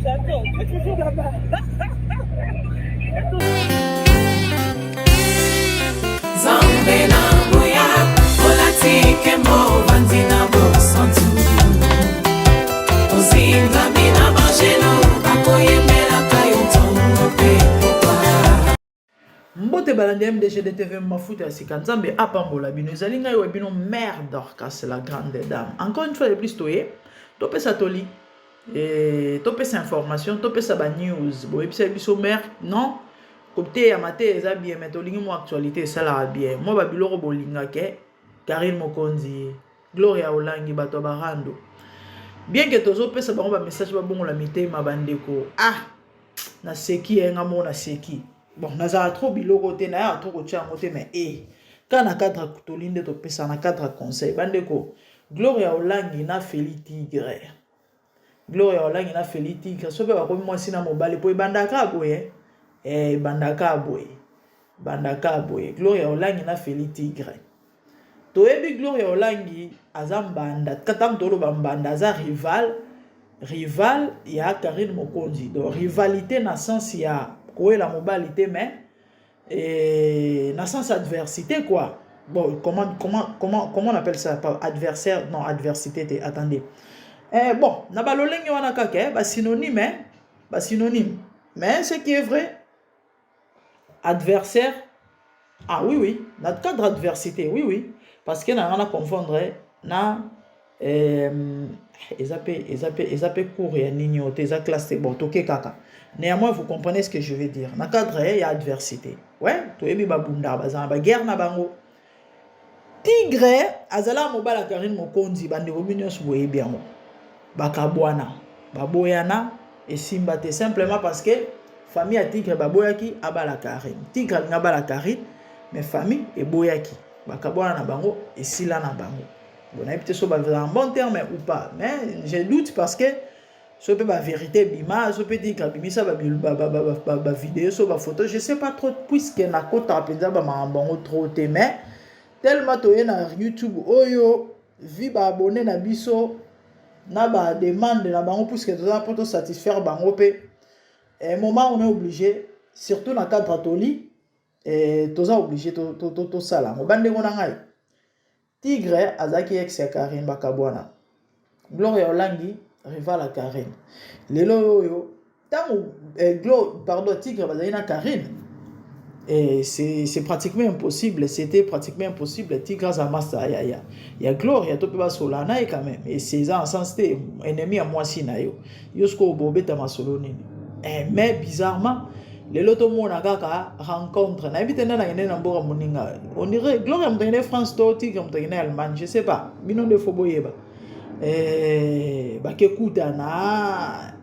J'adore, tu es toujours là-bas. Zambena boya, olatike mo vandina bosantu. Ozinga mina mangelo, bakoyemela kayotongo pe popa. Mbote balandi MDG de TV mafuta sika nzambe apambola bino ezali ngai wa bino mère Dorcas la grande dame. Encore une fois de plus toye, topesa toli et topesa information, topesa ba news. Bo episa biso mère non côté ya maté eza bien mais tolingi mo actualité ça la bien. Moi ba biloko bolinga ke Karine Mokonzi, Gloria Olangi bato barando. Bien que tozo pesa bango ba message ba bongo la mitema bandeko. Ah na seki nga mo na seki. Bon, nazala trop biloko te na ya trop kotia ngote mais quand na cadre kutolinde to pesa na cadre conseil bandeko Gloria Olangi na Feli Tigre. Gloria Olangi na Feli Tigre so pe ba ko mwasi na mobali po bandaka boye bandaka boye Gloria Olangi na Feli Tigre. To ebi Gloria Olangi azambanda katam tolo bambanda aza rival ya Karine Mokonzi. Donc rivalité na sens ya quoi la mobilité mais dans sens adversité quoi. Bon comment on appelle ça pas adversaire non adversité attendez bon na balolenge wana kaka ba synonyme mais ce qui est vrai adversaire ah oui dans le cadre d'adversité oui parce que na on confondre na ezape cours ya nini ote eza classe bon toke kaka. Néanmoins vous comprenez ce que je veux dire. Na cadre il y a adversité. Ouais, to ebi babunda bazana ba guerre na bango. Tigre azala mobala Karine Mokonzi bande obinyo suboye bien mo. Bakabwana, baboyana et simbate simplement parce que famille a Tigre baboyaki abala Karine. Tigre ngabala Karine mais famille e boyaki. Bakabwana na bango et sila na bango. Bon, peut-être sur un bon terme ou pas, mais je doute parce que ce peut la vérité bima, ce peut dire que ça va vidéo sur la photo, je sais pas trop puisque na kota penza ba mambango trop te mais tellement toye na YouTube oyo vi ba abonné na biso na ba demande na bango puisque toza pour satisfaire bango pe et moment on est obligé surtout dans cadre toli et toza obligé to sala mo bande ngona ngai Tigre azaki ex ya Karine bakabwana. Gloria Olangi rival à Karine. Lelo yo Tigre bazaki na Karine. Et c'est pratiquement impossible, c'était pratiquement impossible Tigre za massa ya Gloria to pe ba solana et quand même et c'est en sens té ennemi à moi si na yo. Yosko bobeta masolo nini. Mais bizarrement les loto mona kaka rencontre na bitenda na ngene na mbora moninga on dirait Gloria mtengene France to Tigre mtengene Allemagne je sais pas bino de foboyeba bakekuta na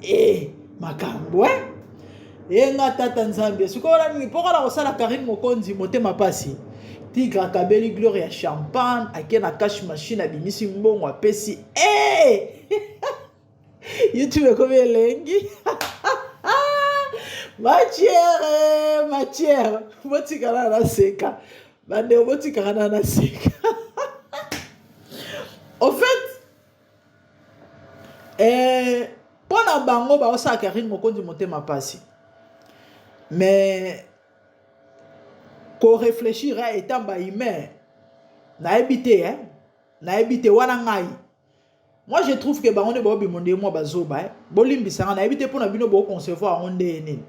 makambo nga tata nzambe sikola ni pokola kosala Karine Mokonzi motema pasi Tigre akabeli Gloria champagne akena cash machine abimisi mbongo apesi YouTube comme elengi matière botikana na seka bande botikana na seka au fait pona bango ba osa Karine Mokonzi motema pasi mais ko réfléchir à étant ba humain na ebité wana ngai. Moi je trouve que bango ne ba bimonde moi bazoba bolimbisanga na ebité pona bino bo concevoir onde nini.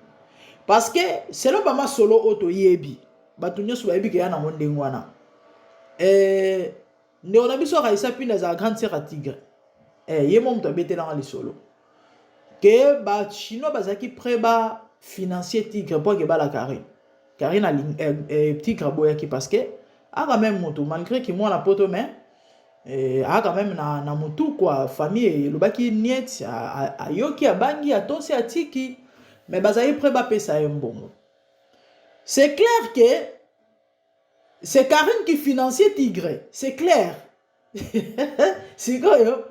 Parce que c'est le mama solo auto yebi batu nyoso ba yebi ke yana monde ngwana ne on a biso ka isa pina za grande sœur à Tigre ye mom to bete na li solo que ba chinois bazaki preba financier Tigre pour que ba la Karine a Tigre boyaki parce que a quand même moto malgré que moi na poto mais a quand même na motu quoi famille le baki niet a yoki a bangi a tonsi a tiki. Mais bazali preba pesa mbongo. C'est clair que c'est Karine qui finançait Tigre. C'est clair. C'est quoi yo?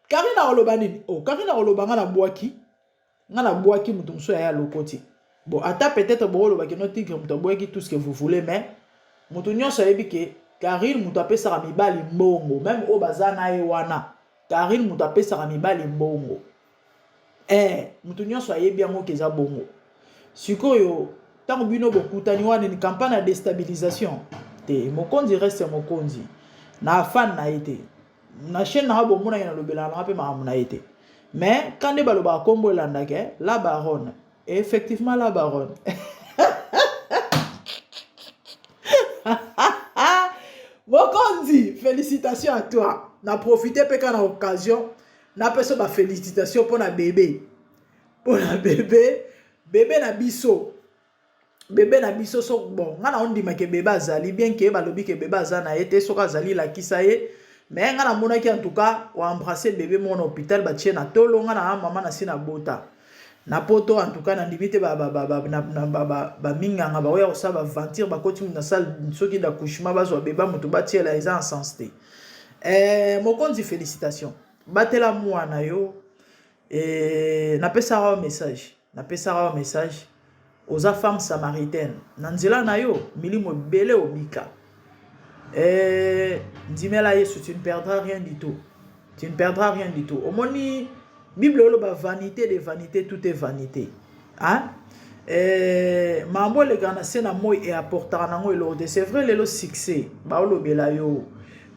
Karine a olobani. Oh, Karine a olobanga na boaki. Na boaki mutumso ya lokoti. Bon, ata peut-être bo olobaki no Tigre mutoboaki tout ce que vous voulez mais mutunyo so yebi ke Karine mutapesa mibali mbongo même o bazana e wana. Karine mutapesa mibali mbongo. mutu nyonso ayebi yango keza bongo sikoyo tango bino bokutani wana ni campagne ya déstabilisation te mokonzi reste mokonzi na fan na été na chaîne na bomona na lobela na pe mamu na été mais quand nde baloba kombo elandake la baronne et effectivement la baronne mokonzi félicitations à toi na profiter pe kana occasion na peso ba félicitations pour na bébé bébé na biso so bon ngana on dit que bébé azali bien que balobi que bébé azana été so azali la kisaye mais ngana mona ki en tout cas ou embrasser bébé mon hôpital ba tie na tolo ngana maman na sina bota na poto en tout cas na limite ba minganga ba oya osaba ventir ba koti na salle soki d'accouchement ba zo bébé mutu ba tie la eza en sensité mokonzi félicitations batela mwana yo na pesa un message aux femmes samaritaines nanzela na yo milimo belé obika ndimela Yesu tu ne perdras rien du tout omoni Bible lo ba vanité de vanité tout est vanité hein mambo le gana sena moy et apportera nango elode c'est vrai le succès ba lo bela yo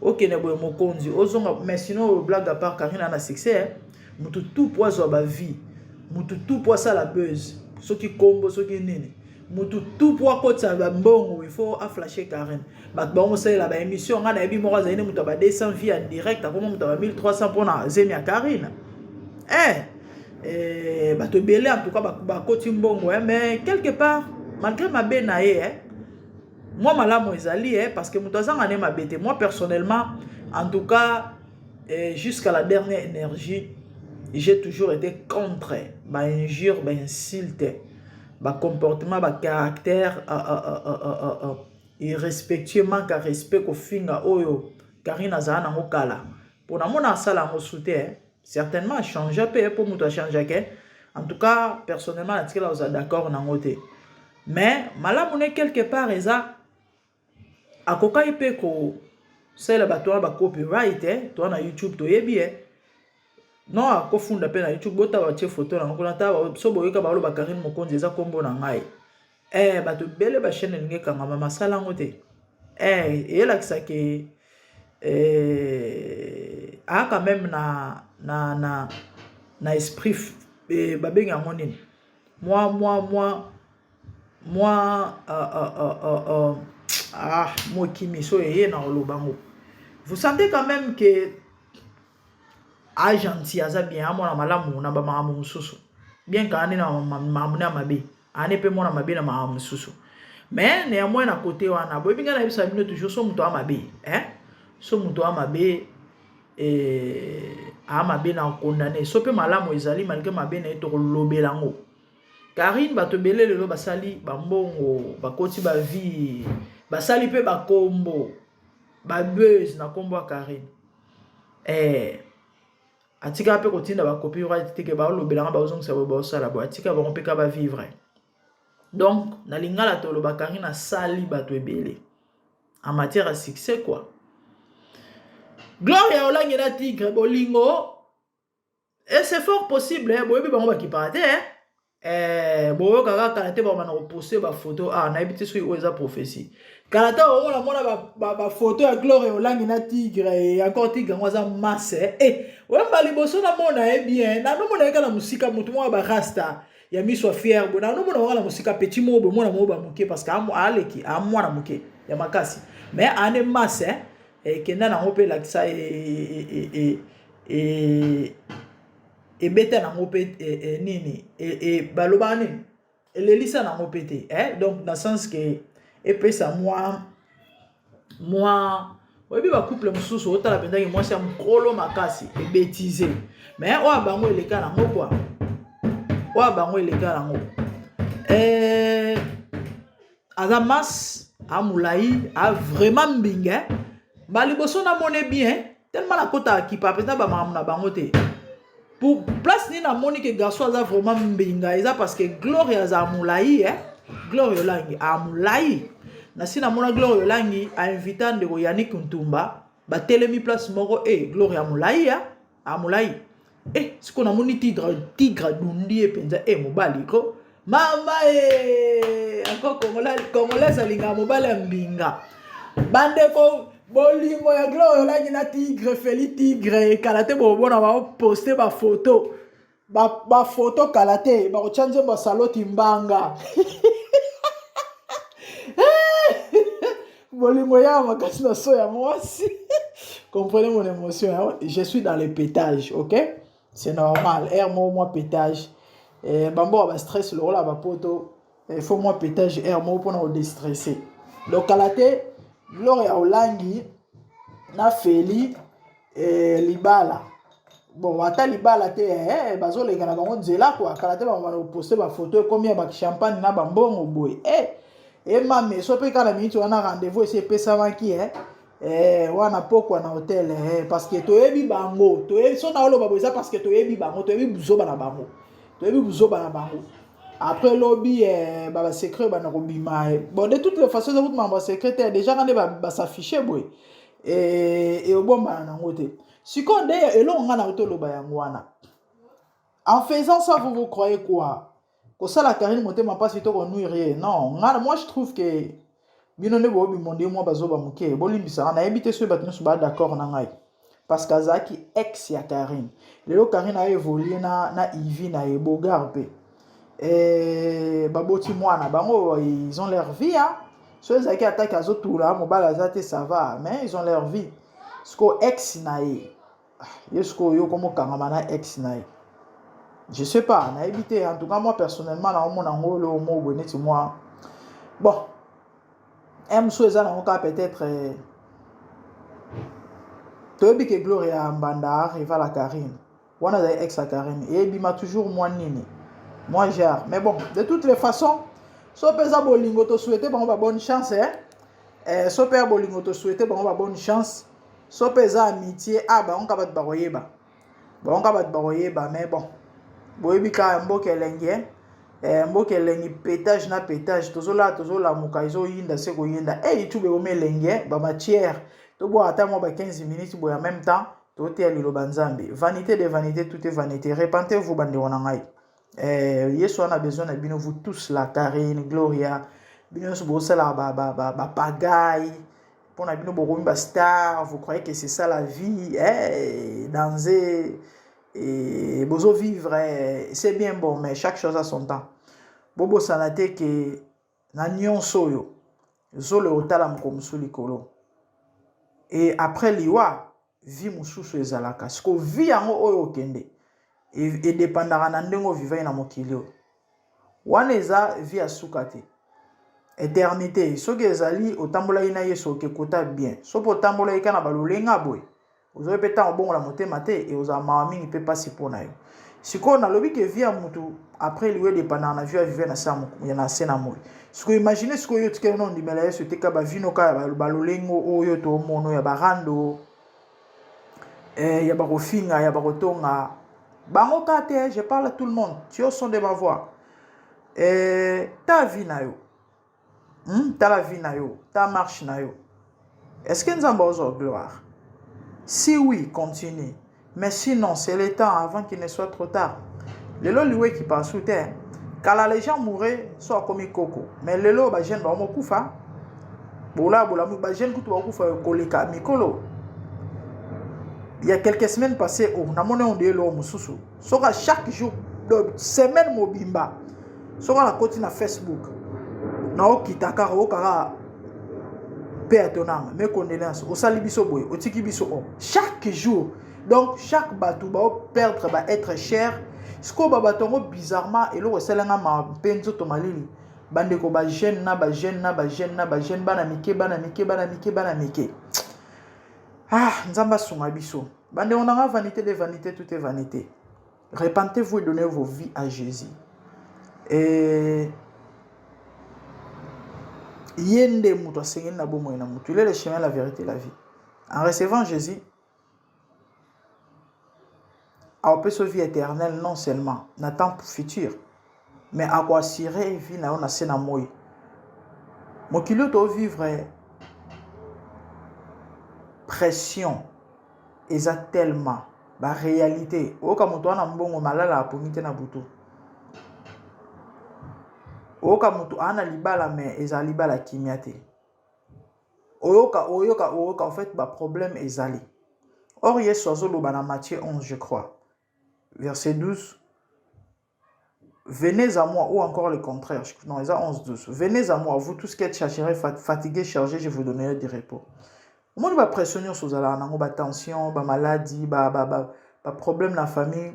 okene boy mokonzi ozonga mais sinon blague à part Karina na succès mutu tout poids ba vie mutu tout poids ça la buzz soki kombo soki nini mutu tout poids kota ba mbongo il faut flasher Karen ba bongo c'est la ba émission ngana ebi moko zaine mutu ba 200 vie en direct comme mutu ba 1300 pour na zemi ya Karine ba to belé en tout cas ba koti mbongo mais quelque part malgré ma benaye moi malamu ezali parce que mutu azanga ne ma bête moi personnellement en tout cas jusqu'à la dernière énergie j'ai toujours été contre ba injure ba insulte ba comportement ba caractère irrespectueux manque à respect ko finga oyo Karina za na ngokala pona mona sala ngo soutien certainement changer peu pour muto changer ke en tout cas personnellement atikela oza d'accord na ngote mais malamu ne quelque part eza akoka ipe ko sala batwa ba copyright to na YouTube to yebi non akofunda pe na YouTube bota ba tie photo na ngona ta so boyeka ba lo ba Karine mokonzi eza kombo na ngai bato bele ba chaîne nge kanga mama sala ngote yela kisake quand même na esprit babenga monine moi qui me so yé na lobango vous sentez quand même que gentil aza bien amona malamu na ba mamu mususu bien quand na mamu na mabe ane pe mona mabe na mamu mususu mais néanmoins na côté wana boy binga na bisa bino toujours so muto amabe so muto amabe amabe na condamné so pe malamu ezali malgré mabe na eto lobelango Karine bato belé lelo basali bambongo bakoti ba vie basali pe ba kombo ba buzz na kombo ya Karine atika pe kotinda ba copyright tike ba lobelanga ba ozongisa ba sala bo atika ba rompeka ba vivre donc na lingala tolo ba Karine sali bato ebele en matière à succès quoi. Gloria olangi na tigre bolingo et c'est fort possible boyebi bango ba kipate boyo kaka kalate ba mana reposter ba photo na ebité so oza prophétie kalata o la mona ba photo ya Gloria olangi na tigre et encore tigre ngoza masse wemba liboso na mona bien na no mona kala musika mutu mo ba rasta ya miso fier bona no mona wala musika petit mo bo mona mo ba muke parce que aleki mwana muke ya makasi mais ane masse kenda na ngope la kisa beta na ngope nini baloba nini elelisa na ngope te donc dans le sens que epesa moi oyebi ba couple mususu otala pendaki mwasi ya mkolo makasi bêtiser mais oya bango eleka nango kwa oya bango eleka nango aza mas amulai a vraiment mbinga baliboso na mone bien tellement la kota kipa peut-être ba mamu na bango te pour place ni na moni que garçon aza vraiment mbinga eza parce que Gloria za amulai Gloria Olangi amulai na sina mona Gloria Olangi a invité ndeko Yannick Ntumba ba telemi place moko Gloria amulai amulai ce qu'on a mon tigre dundi et penza mobali ko mama encore congolais salinga mobali mbinga bande ko bolingo ya gloire la na tigre feli tigre kalate bona ba poster ba photo kalate ba change ba saloti mbanga bolingo ya makasi na so ya mwasi. Comprenez mon émotion, hein? Je suis dans le pétage, ok? C'est normal. Moi pétage. Bambo a stress le rôle à poto. Il faut moi pétage pour nous déstresser. Donc kalate gloire olangi na feli libala. Bon ata libala te bazo le kana bango nzela quoi. Kalate ba poster ba photo combien ba champagne na bambongo boy. Mame so pe kana minute wana rendez-vous c'est pesa maki wana pokwa na hotel parce que toyebi bango toyebi so na oloba boza parce que toyebi bango toyebi buzoba na bango après lobby ba secret ba na kobima bon de toutes les façons de votre membre secrétaire déjà quand ba s'afficher boy et obomba na ngote sikonde elonga na otoloba yango wana en faisant ça vous croyez quoi que ça la Karine monter ma passe to nuire non moi je trouve que bino ne bo bimonde moi bazoba muke bolimbisa na ebité so batno so ba d'accord na ngai parce que Zaki ex ya Karine lelo Karine a évolué na Ivy na Ebogarpe baboti mwana bango ils ont leur vie hein so Zaki attaque azotula mobala zate ça va mais ils ont leur vie sko ex na yesko yo comme kangama na ex na je sais pas na évité en tout cas moi personnellement na mon angolo mo boneti moi bon Soueza na cas peut-être tobi que Gloria Mbanda arrive à la Karine wana da ex à Karine et bima toujours moi nini moi gère mais bon de toutes les façons so pesa bolingo to souhaiter bon ba bonne chance so père bolingo to souhaiter bon ba bonne chance so pesa amitié ba on ka bat baroyeba mais bon boyebi ka mboke lenge mboke lengi pétage na pétage tozola muka izo yinda se ko yinda YouTube ome lenge ba matière to bo ata mo ba 15 minutes bo en même temps to te liloba nzambe vanité de vanité tout est vanité repentez-vous bande wana ngai yeso on a besoin de bino vous tous la Karine Gloria bino so bo sala ba pagaille pour na bino bo ba star vous croyez que c'est ça la vie danser et bozo vivre c'est bien bon mais chaque chose a son temps bobo sanate que na nyonso yo zo le otala mkomsu likolo et après liwa vie mususu ezalaka siko vie yango oyo okende et dépendara na ndengo vivai na mokili wana eza vie asuka te éternité soki ezali otambola ina yeso ke kota bien sopo otambola ikana balolenga boy ozo peta obongo la motema te et oza mami peut pas si pona yo siko na lobi ke via mutu après liwe dépendant na vie à vivre na samu ya na sena moi siko imaginer siko yo tike non ndimela yeso teka ba vino ka balolengo oyo to mono ya barando ya barofinga ya barotonga bango kate je parle à tout le monde tu au son de ma voix ta vie na yo ta la vie na yo ta marche na yo est-ce que nous avons gloire? Si oui, continue. Mais sinon, c'est le temps avant qu'il ne soit trop tard. Le lot liwe qui passe sous terre. Quand les gens mouraient, soit comme coco. Mais le lot, bah, jeune, bah, on koufa. Bola, bah, jeune, koutou, bah, koufa, koleka, mikolo. Il y a quelques semaines passées, on a monné on dit l'homme moussou. Sera chaque jour, de semaine mobimba. Sera la côté na Facebook. Na okitaka, okara. Paix à ton âme, mes condoléances, au salibiso boy, au tiki biso om. Chaque jour, donc chaque bateau va perdre, va être cher. Ce qu'on va bateau bizarrement, et l'eau c'est l'un ma penzo tomalili. Bande ko ba jeune na ba jeune na ba jeune na ba jeune banamike. Ah, nzamba songa biso. Bande on aura vanité de vanité, tout est vanité. Repentez-vous et donnez vos vies à Jésus. Et yende muto sengeni na bomo na muto, il est le chemin, la vérité, la vie. En recevant Jésus, on peut sauver vie éternelle non seulement na temps futur, mais à quoi sirer vie na on a sena moi. Mon kilo to vivre pression, et ça tellement ba réalité oyoka moto wana mbongo malala apongi te na butu oyoka moto ana libala mais eza libala kimia te oyoka en fait ba problème ezali. Or Yesu azoloba na Matthieu 11 je crois verset 12. Venez à moi, ou encore le contraire, non, ils ont 11-12. Venez à moi, vous tous qui êtes chargés, fatigués, chargés, je vous donnerai du repos. Au moins, il va pressionner sur la tension, la maladie, le problème dans la famille.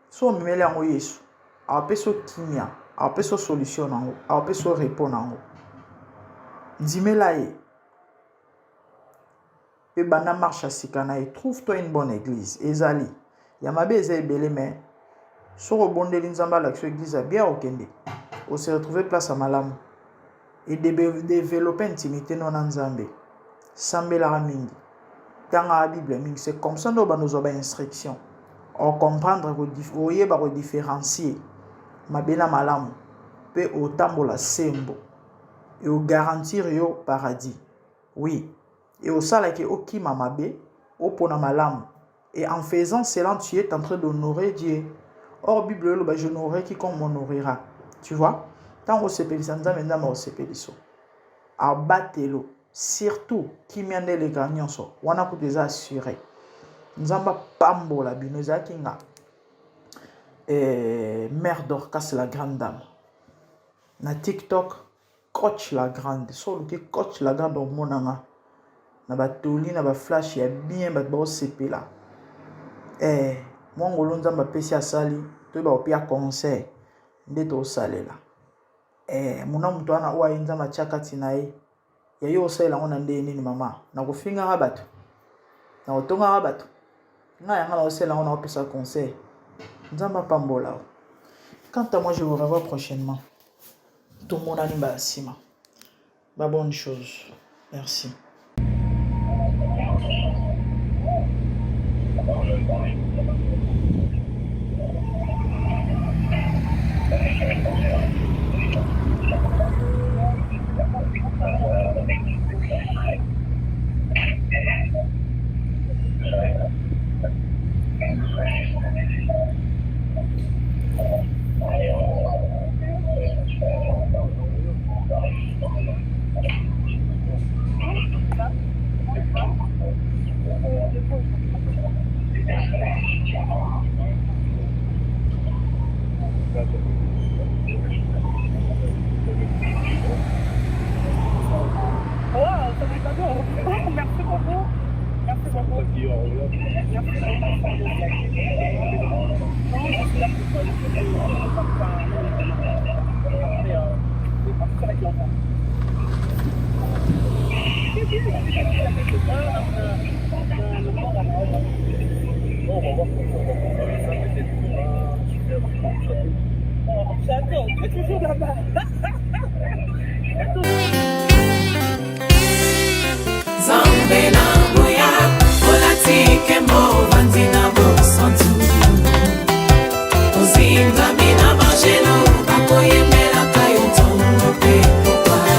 Si on met les en Yesu, on peut se kimia, on peut se solution, on peut se répondre. Dis-moi et bana marche à Sikana, trouve-toi une bonne église. Ezali, Yamabe Ezebele, mais sur le bon de l'Inzamba, l'action église a bien okende. On s'est retrouvé place à Malam et développer intimité non Nzambe. Sambe la mingi. Dans la Bible, c'est comme ça que nous avons instruction. On comprendre que différencier Mabena Malam peut autant la sembo et au garantir yo paradis. Oui. Et au sala que oki mamabe au pona malam. Et en faisant cela, tu es en train d'honorer Dieu. Or, Bible, je n'aurai qui comme m'honorera. Tu vois? Tant que c'est pédissant, maintenant, c'est pédissant. Abattez-le. Surtout, qui m'en est les gagnants, on a déjà assuré. Nous avons pas pambo la binoza kinga. Mère Dorcas, la grande dame. Na TikTok, coach la grande. Solo qui coach la grande au monanga. Na batoli, na ba flash, ya bien, ba ba CP là. Moi, on a pesi à sali, tu vas au pire conseil, de to salé là. Mon homme, toi, na oua inza ma chaka tinae, ya yo sali la on a ndé ni mama, na ko finga rabat, na ko tonga rabat, na yanga la sali la on a pesi à conseil, nzamba pambola. Quant à moi, je vous revois prochainement. Tout le monde a une bassima. Bah, bonne chose. Merci. J'adore, tu es toujours là-bas. Zambe na nguya, olatike mo vanzina bo santu. Ozinga mina mangelo, bakoye